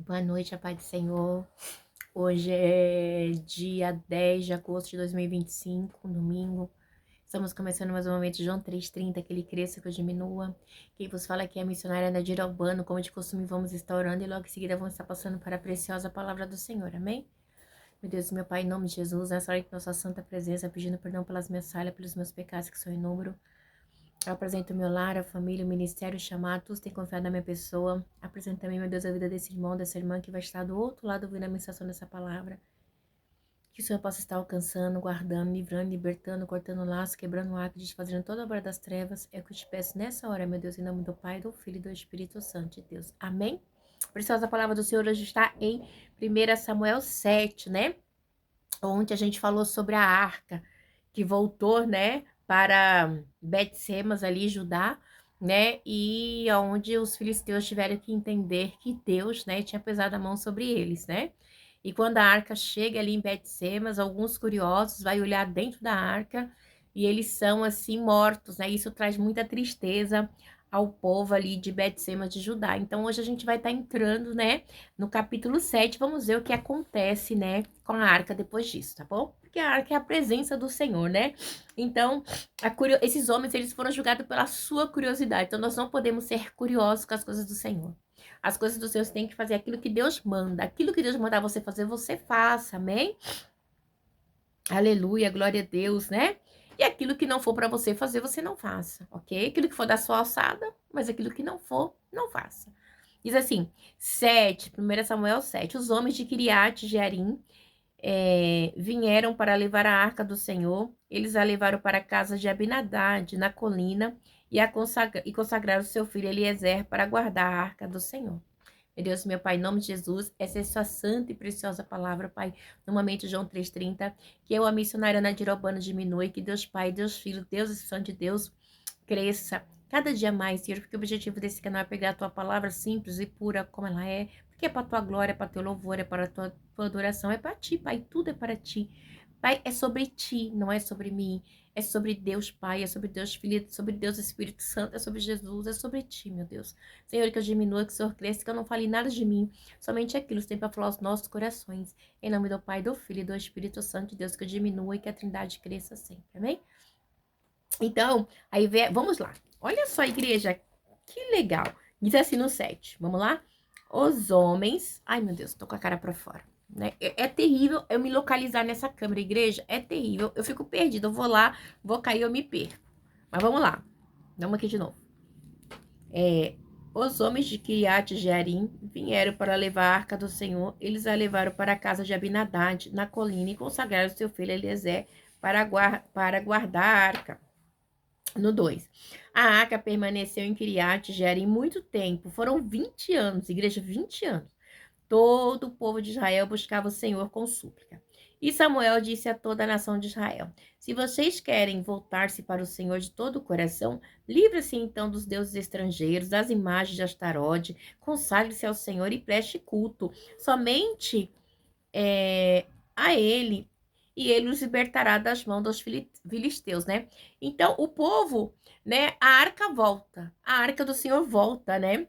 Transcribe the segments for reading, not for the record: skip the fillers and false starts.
Boa noite, a paz do Senhor. Hoje é dia 10 de agosto de 2025, domingo. Estamos começando mais um momento de João 3,30, que ele cresça, que eu diminua. Quem vos fala aqui é a missionária Nadir Albano. Como de costume, vamos estar orando e logo em seguida vamos estar passando para a preciosa palavra do Senhor. Amém? Meu Deus e meu Pai, em nome de Jesus, nessa hora que nossa santa presença, pedindo perdão pelas minhas falhas, pelos meus pecados que são em número. Eu apresento o meu lar, a família, o ministério, o chamado, todos têm confiado na minha pessoa. Apresento também, meu Deus, a vida desse irmão, dessa irmã que vai estar do outro lado ouvindo a mensagem dessa palavra. Que o Senhor possa estar alcançando, guardando, livrando, libertando, cortando laço, quebrando o arco, desfazendo toda a obra das trevas. É o que eu te peço nessa hora, meu Deus, em nome do Pai, do Filho e do Espírito Santo de Deus. Amém? Preciosa palavra do Senhor hoje está em 1 Samuel 7, né? Ontem a gente falou sobre a arca que voltou, né, para Bet-Semes ali, Judá, né, e onde os filisteus tiveram que entender que Deus, né, tinha pesado a mão sobre eles, né. E quando a arca chega ali em Bet-Semes, alguns curiosos vai olhar dentro da arca e eles são assim mortos, né. Isso traz muita tristeza ao povo ali de Bet-Semes de Judá. Então hoje a gente vai estar entrando, né, no capítulo 7, vamos ver o que acontece, né, com a arca depois disso, tá bom? Porque a arca é a presença do Senhor, né? Então, esses homens, eles foram julgados pela sua curiosidade. Então, nós não podemos ser curiosos com as coisas do Senhor. As coisas do Senhor, você tem que fazer aquilo que Deus manda. Aquilo que Deus mandar você fazer, você faça, amém? Aleluia, glória a Deus, né? E aquilo que não for para você fazer, você não faça, ok? Aquilo que for da sua alçada, mas aquilo que não for, não faça. Diz assim, 1 Samuel 7, os homens de Kiriat Jearim vieram para levar a arca do Senhor, eles a levaram para a casa de Abinadad, na colina, e consagraram seu filho Eliezer para guardar a arca do Senhor. Meu Deus, meu Pai, em nome de Jesus, essa é a sua santa e preciosa palavra, Pai. No momento, João 3,30, que eu, a missionária Nadir Albano, diminui, que Deus Pai, Deus Filho, Deus e Santo de Deus, cresça cada dia mais, Senhor, porque o objetivo desse canal é pegar a tua palavra simples e pura como ela é, porque é para tua glória, é para teu louvor, é para a tua adoração, é para ti, Pai, tudo é para ti. Pai, é sobre ti, não é sobre mim. É sobre Deus Pai, é sobre Deus Filho, é sobre Deus Espírito Santo, é sobre Jesus, é sobre ti, meu Deus. Senhor, que eu diminua, que o Senhor cresça, que eu não fale nada de mim, somente aquilo que tem para falar aos nossos corações. Em nome do Pai, do Filho e do Espírito Santo de Deus, que eu diminua e que a Trindade cresça sempre, amém? Então, aí vamos lá. Olha só, igreja, que legal. Diz assim no 7, vamos lá? Os homens... Ai, meu Deus, tô com a cara pra fora. Né? É terrível eu me localizar nessa câmera, igreja. É terrível. Eu fico perdida. Eu vou lá, vou cair, eu me perco. Mas vamos lá. Vamos aqui de novo. Os homens de Kiriat Jearim vieram para levar a arca do Senhor. Eles a levaram para a casa de Abinadad, na colina, e consagraram seu filho Eliezer para guardar a arca. No 2. A arca permaneceu em Kiriat Jearim muito tempo. Foram 20 anos, igreja, 20 anos. Todo o povo de Israel buscava o Senhor com súplica. E Samuel disse a toda a nação de Israel: se vocês querem voltar-se para o Senhor de todo o coração, livre-se então dos deuses estrangeiros, das imagens de Astarode, consagre-se ao Senhor e preste culto somente a ele, e ele os libertará das mãos dos filisteus, né? Então, o povo, né? A arca volta, a arca do Senhor volta, né?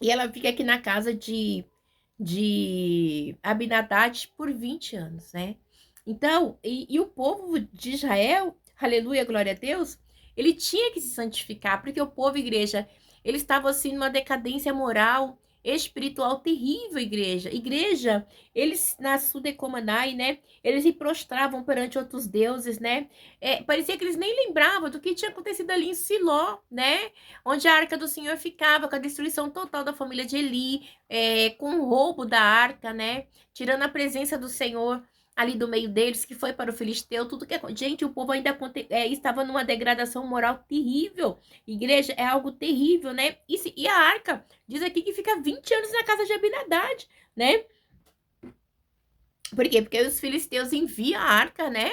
E ela fica aqui na casa de Abinadad por 20 anos, né? Então, e o povo de Israel, aleluia, glória a Deus, ele tinha que se santificar, porque o povo, igreja, ele estava assim numa decadência moral, espiritual terrível, igreja. Igreja, eles na Sudecomanai, né? Eles se prostravam perante outros deuses, né? Parecia que eles nem lembravam do que tinha acontecido ali em Siló, né? Onde a arca do Senhor ficava, com a destruição total da família de Eli, com o roubo da arca, né? Tirando a presença do Senhor ali do meio deles, que foi para o filisteu, tudo que... Gente, o povo ainda estava numa degradação moral terrível. Igreja, é algo terrível, né? E a arca, diz aqui que fica 20 anos na casa de Abinadad, né? Por quê? Porque os filisteus enviam a arca, né?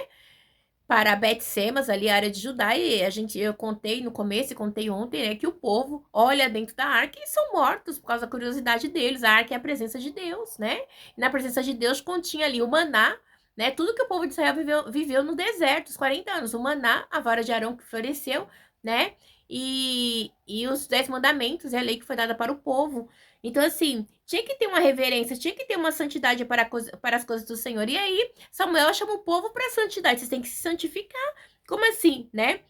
Para Bet-Semes, ali a área de Judá, e eu contei no começo e contei ontem, né, que o povo olha dentro da arca e são mortos por causa da curiosidade deles. A arca é a presença de Deus, né? E na presença de Deus continha ali o maná, né? Tudo que o povo de Israel viveu no deserto, os 40 anos. O maná, a vara de Arão que floresceu, né? e os 10 mandamentos, é a lei que foi dada para o povo. Então, assim, tinha que ter uma reverência, tinha que ter uma santidade para as coisas do Senhor. E aí, Samuel chama o povo para a santidade, vocês têm que se santificar. Como assim, né?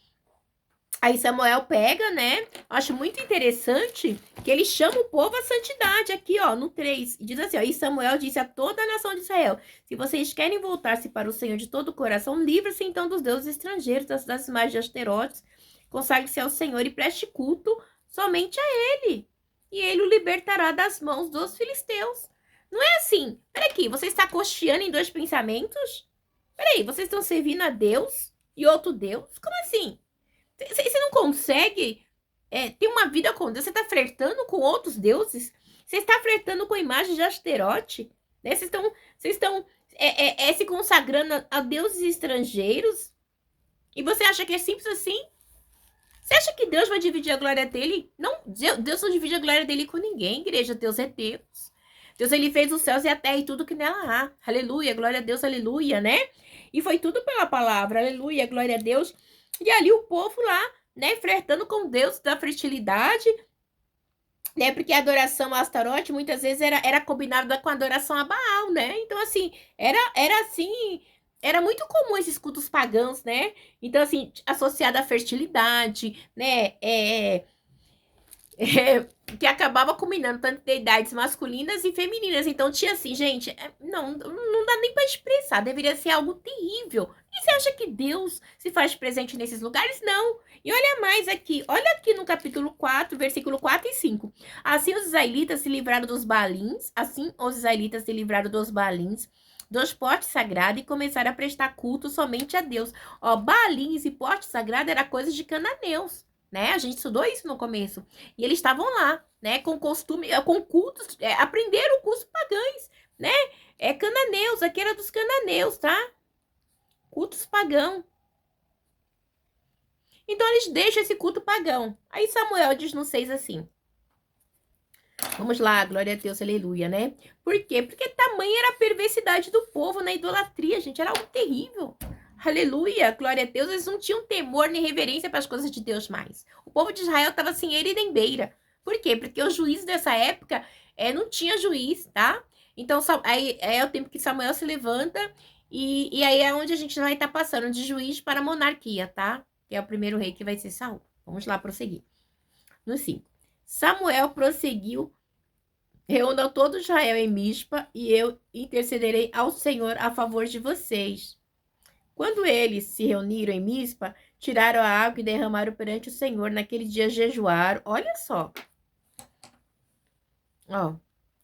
Aí Samuel pega, né? Acho muito interessante que ele chama o povo à santidade aqui, ó, no 3. E diz assim, ó, e Samuel disse a toda a nação de Israel, se vocês querem voltar-se para o Senhor de todo o coração, livre-se então dos deuses estrangeiros, das imagens de Asterotes, consagre-se ao Senhor e preste culto somente a ele. E ele o libertará das mãos dos filisteus. Não é assim. Peraí aqui, você está cocheando em dois pensamentos? Peraí, vocês estão servindo a Deus e outro Deus? Como assim? Você não consegue ter uma vida com Deus? Você está flertando com outros deuses? Você está flertando com imagens de Asterote? Né? Vocês estão se consagrando a deuses estrangeiros? E você acha que é simples assim? Você acha que Deus vai dividir a glória dele? Não, Deus não divide a glória dele com ninguém, igreja. Deus é Deus. Deus, ele fez os céus e a terra e tudo que nela há. Aleluia, glória a Deus, aleluia, né? E foi tudo pela palavra, aleluia, glória a Deus. E ali o povo lá, né, flertando com Deus da fertilidade, né? Porque a adoração a Astarote muitas vezes era combinada com a adoração a Baal, né? Então, assim, era assim, era muito comum esses cultos pagãos, né? Então, assim, associado à fertilidade, né? Que acabava combinando tanto deidades masculinas e femininas. Então tinha assim, gente, não dá nem para expressar, deveria ser algo terrível. E você acha que Deus se faz presente nesses lugares? Não. E olha mais aqui, olha aqui no capítulo 4, versículo 4 e 5. Assim os israelitas se livraram dos balins, dos postes sagrados e começaram a prestar culto somente a Deus. Ó, balins e postes sagrados era coisa de cananeus, né? A gente estudou isso no começo. E eles estavam lá, né? Com costume, com cultos, aprenderam cultos pagãos, né? Cananeus, aqui era dos cananeus, tá? Cultos pagãos. Então eles deixam esse culto pagão. Aí Samuel diz no 6 assim. Vamos lá, glória a Deus, aleluia, né? Por quê? Porque tamanha era a perversidade do povo na idolatria, gente. Era algo terrível. Aleluia, glória a Deus. Eles não tinham temor nem reverência para as coisas de Deus mais. O povo de Israel estava sem ele nem beira. Por quê? Porque os juízes dessa época não tinha juiz, tá? Então, aí é o tempo que Samuel se levanta e aí é onde a gente vai estar passando de juiz para monarquia, tá? Que é o primeiro rei que vai ser Saul. Vamos lá prosseguir. No 5. Samuel prosseguiu: reúna todo Israel em Mispa e eu intercederei ao Senhor a favor de vocês. Quando eles se reuniram em Mispa, tiraram a água e derramaram perante o Senhor. Naquele dia jejuaram. Olha só. Ó,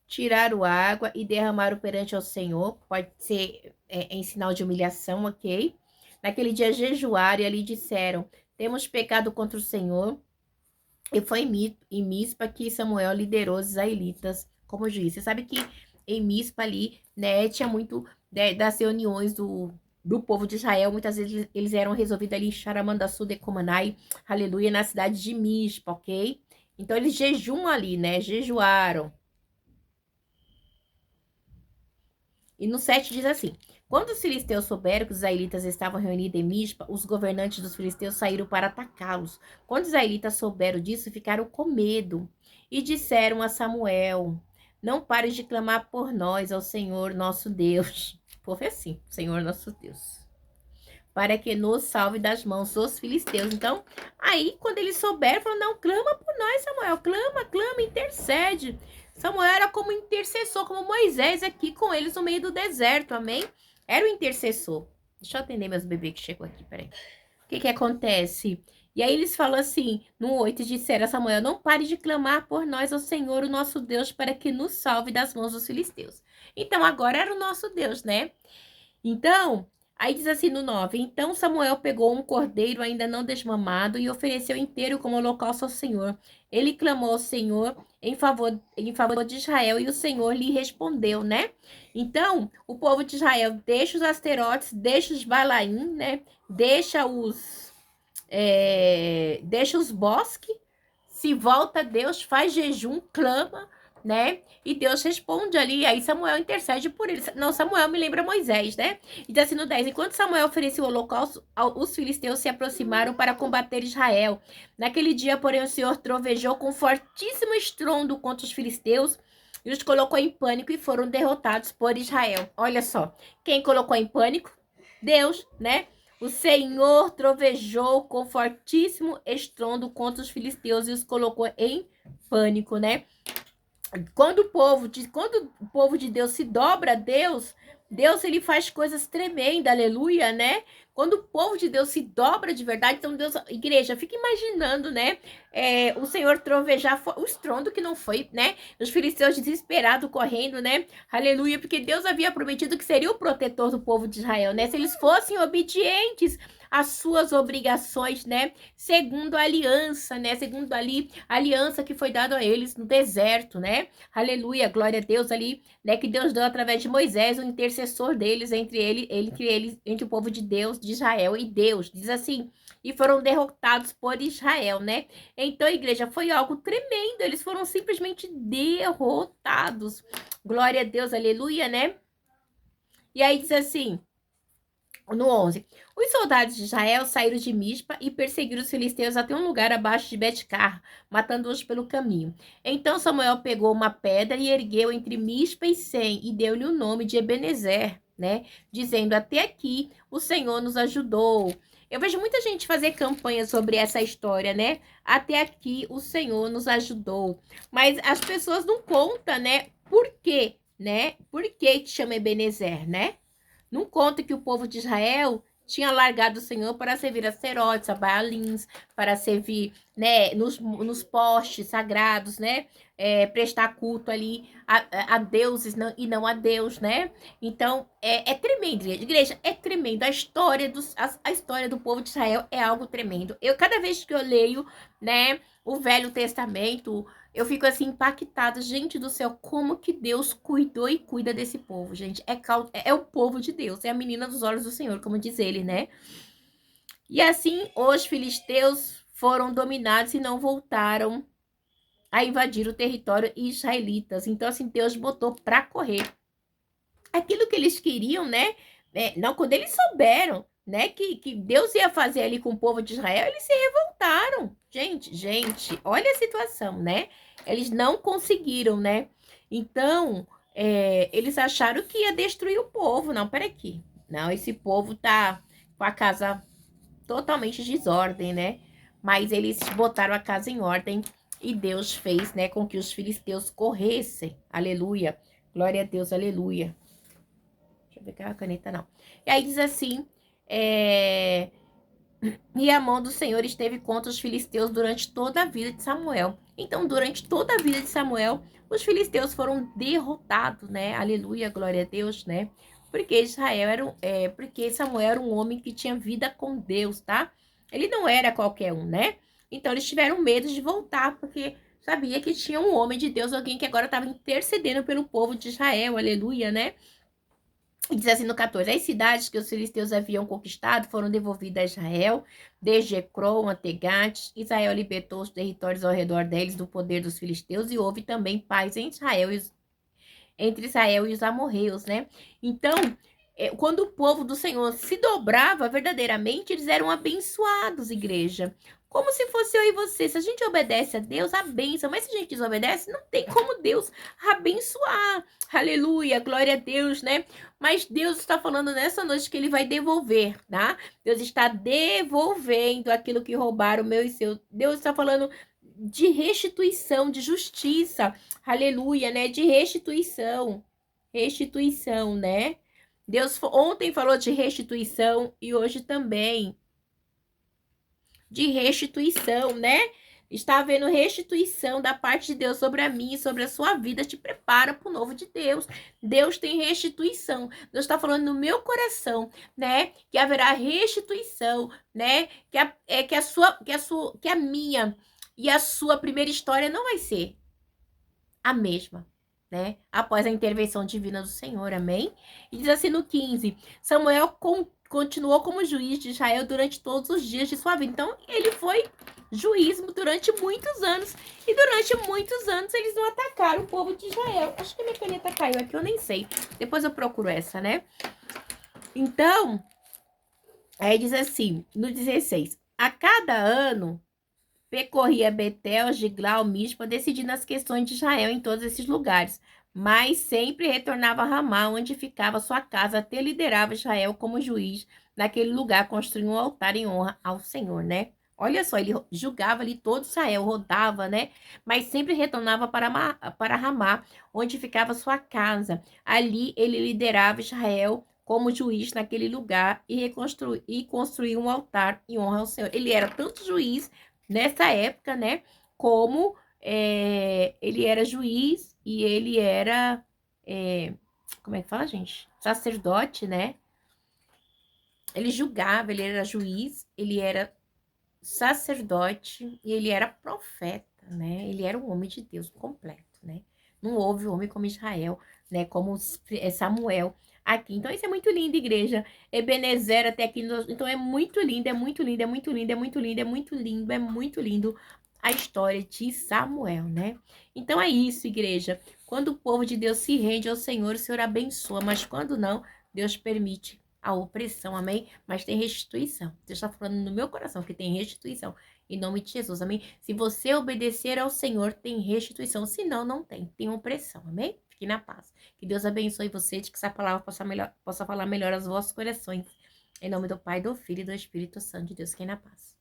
tiraram água e derramaram perante o Senhor. Pode ser em sinal de humilhação, ok? Naquele dia jejuaram e ali disseram: temos pecado contra o Senhor. E foi em Mispa que Samuel liderou os israelitas como juiz. Você sabe que em Mispa ali, né, tinha muito das reuniões do povo de Israel. Muitas vezes eles eram resolvidos ali em Xaramandaçu de Comanai, aleluia, na cidade de Mispa, ok? Então eles jejuam ali, né, jejuaram. E no 7 diz assim: quando os filisteus souberam que os israelitas estavam reunidos em Mispa, os governantes dos filisteus saíram para atacá-los. Quando os israelitas souberam disso, ficaram com medo e disseram a Samuel: não pare de clamar por nós ao Senhor nosso Deus. O povo é assim, Senhor nosso Deus, para que nos salve das mãos dos filisteus. Então, aí, quando eles souberam, falaram: não, clama por nós, Samuel, clama, intercede. Samuel era como intercessor, como Moisés aqui com eles no meio do deserto, amém? Era o intercessor. Deixa eu atender meus bebês que chegou aqui, peraí. O que acontece? E aí eles falam assim, no 8, disseram a Samuel: não pare de clamar por nós ao Senhor, o nosso Deus, para que nos salve das mãos dos filisteus. Então, agora era o nosso Deus, né? Então, aí diz assim no 9: então Samuel pegou um cordeiro ainda não desmamado e ofereceu inteiro como holocausto ao Senhor. Ele clamou ao Senhor em favor de Israel e o Senhor lhe respondeu, né? Então, o povo de Israel deixa os asterotes, deixa os Balaim, né? Deixa os bosques, se volta a Deus, faz jejum, clama, né? E Deus responde ali, aí Samuel intercede por ele. Não, Samuel me lembra Moisés, né? E diz assim no 10, enquanto Samuel oferecia o holocausto, os filisteus se aproximaram para combater Israel. Naquele dia, porém, o Senhor trovejou com fortíssimo estrondo contra os filisteus e os colocou em pânico e foram derrotados por Israel. Olha só, quem colocou em pânico? Deus, né? O Senhor trovejou com fortíssimo estrondo contra os filisteus e os colocou em pânico, né? Quando o povo de Deus se dobra a Deus, Deus ele faz coisas tremendas, aleluia, né? Quando o povo de Deus se dobra de verdade, então Deus, igreja, fica imaginando, né? O Senhor trovejar, o estrondo que não foi, né? Os filisteus desesperados correndo, né? Aleluia, porque Deus havia prometido que seria o protetor do povo de Israel, né? Se eles fossem obedientes às suas obrigações, né? Segundo a aliança, né? Segundo ali a aliança que foi dada a eles no deserto, né? Aleluia, glória a Deus ali, né? Que Deus deu através de Moisés, o intercessor deles, entre o povo de Deus, de Israel e Deus. Diz assim, e foram derrotados por Israel, né? Então, igreja, foi algo tremendo. Eles foram simplesmente derrotados. Glória a Deus, aleluia, né? E aí diz assim, no 11, os soldados de Israel saíram de Mispa e perseguiram os filisteus até um lugar abaixo de Betcar, matando-os pelo caminho. Então Samuel pegou uma pedra e ergueu entre Mispa e Sem e deu-lhe o nome de Ebenezer, né? Dizendo, até aqui o Senhor nos ajudou. Eu vejo muita gente fazer campanha sobre essa história, né? Até aqui o Senhor nos ajudou. Mas as pessoas não contam, né? Por quê, né? Por que chama Ebenezer, né? Não conta que o povo de Israel tinha largado o Senhor para servir a Serotes, a Baalins, para servir, né, nos postes sagrados, né, prestar culto ali a deuses e não a Deus, né? Então, é tremendo, igreja, é tremendo. A história do povo de Israel é algo tremendo. Cada vez que eu leio, né, o Velho Testamento, eu fico assim impactada, gente do céu, como que Deus cuidou e cuida desse povo, gente. É o povo de Deus, é a menina dos olhos do Senhor, como diz ele, né? E assim, os filisteus foram dominados e não voltaram a invadir o território israelitas. Então, assim, Deus botou para correr. Aquilo que eles queriam, né? Não, quando eles souberam, né, que Deus ia fazer ali com o povo de Israel, eles se revoltaram. Gente, olha a situação, né? Eles não conseguiram, né? Então, eles acharam que ia destruir o povo. Não, peraí aqui. Não, esse povo tá com a casa totalmente em desordem, né? Mas eles botaram a casa em ordem e Deus fez, né, com que os filisteus corressem. Aleluia. Glória a Deus, aleluia. Deixa eu ver que a caneta não. E aí diz assim, e a mão do Senhor esteve contra os filisteus durante toda a vida de Samuel. Então, durante toda a vida de Samuel, os filisteus foram derrotados, né? Aleluia, glória a Deus, né? Porque porque Samuel era um homem que tinha vida com Deus, tá? Ele não era qualquer um, né? Então, eles tiveram medo de voltar, porque sabia que tinha um homem de Deus, alguém que agora estava intercedendo pelo povo de Israel, aleluia, né? E diz assim no 14, as cidades que os filisteus haviam conquistado foram devolvidas a Israel, desde Ecrom até Gate. Israel libertou os territórios ao redor deles do poder dos filisteus e houve também paz em entre Israel e os amorreus, né? Então, quando o povo do Senhor se dobrava verdadeiramente, eles eram abençoados, igreja. Como se fosse eu e você. Se a gente obedece a Deus, a bênção. Mas se a gente desobedece, não tem como Deus abençoar. Aleluia, glória a Deus, né? Mas Deus está falando nessa noite que ele vai devolver, tá? Deus está devolvendo aquilo que roubaram, meu e seu. Deus está falando de restituição, de justiça. Aleluia, né? De restituição. Restituição, né? Deus ontem falou de restituição e hoje também de restituição, né? Está havendo restituição da parte de Deus sobre a mim e sobre a sua vida. Te prepara para o novo de Deus. Deus tem restituição. Deus está falando no meu coração, né? Que haverá restituição, né? Que a minha e a sua primeira história não vai ser a mesma, né? Após a intervenção divina do Senhor, amém? E diz assim no 15, Samuel continuou como juiz de Israel durante todos os dias de sua vida. Então, ele foi juízo durante muitos anos. E durante muitos anos eles não atacaram o povo de Israel. Acho que a minha caneta caiu aqui, eu nem sei. Depois eu procuro essa, né? Então, aí diz assim, no 16. A cada ano percorria Betel, Gilgal, Mispa, decidindo as questões de Israel em todos esses lugares. Mas sempre retornava a Ramá, onde ficava sua casa, até liderava Israel como juiz naquele lugar, construindo um altar em honra ao Senhor, né? Olha só, ele julgava ali todo Israel, rodava, né? Mas sempre retornava para Ramá, onde ficava sua casa. Ali ele liderava Israel como juiz naquele lugar e construiu um altar em honra ao Senhor. Ele era tanto juiz nessa época, né? Como ele era juiz e ele era, como é que fala, gente? Sacerdote, né? Ele julgava, ele era juiz, ele era sacerdote e ele era profeta, né? Ele era um homem de Deus completo, né? Não houve homem como Israel, né? Como Samuel aqui. Então, isso é muito lindo, igreja. Ebenezer até aqui. Então, é muito lindo, é muito lindo, é muito lindo, é muito lindo, é muito lindo, é muito lindo a história de Samuel, né? Então, é isso, igreja. Quando o povo de Deus se rende ao Senhor, o Senhor abençoa, mas quando não, Deus permite a opressão, amém? Mas tem restituição. Deus está falando no meu coração que tem restituição. Em nome de Jesus, amém? Se você obedecer ao Senhor, tem restituição. Se não, não tem. Tem opressão, amém? Fique na paz. Que Deus abençoe você, de que essa palavra possa falar melhor aos vossos corações. Em nome do Pai, do Filho e do Espírito Santo de Deus. Fique na paz.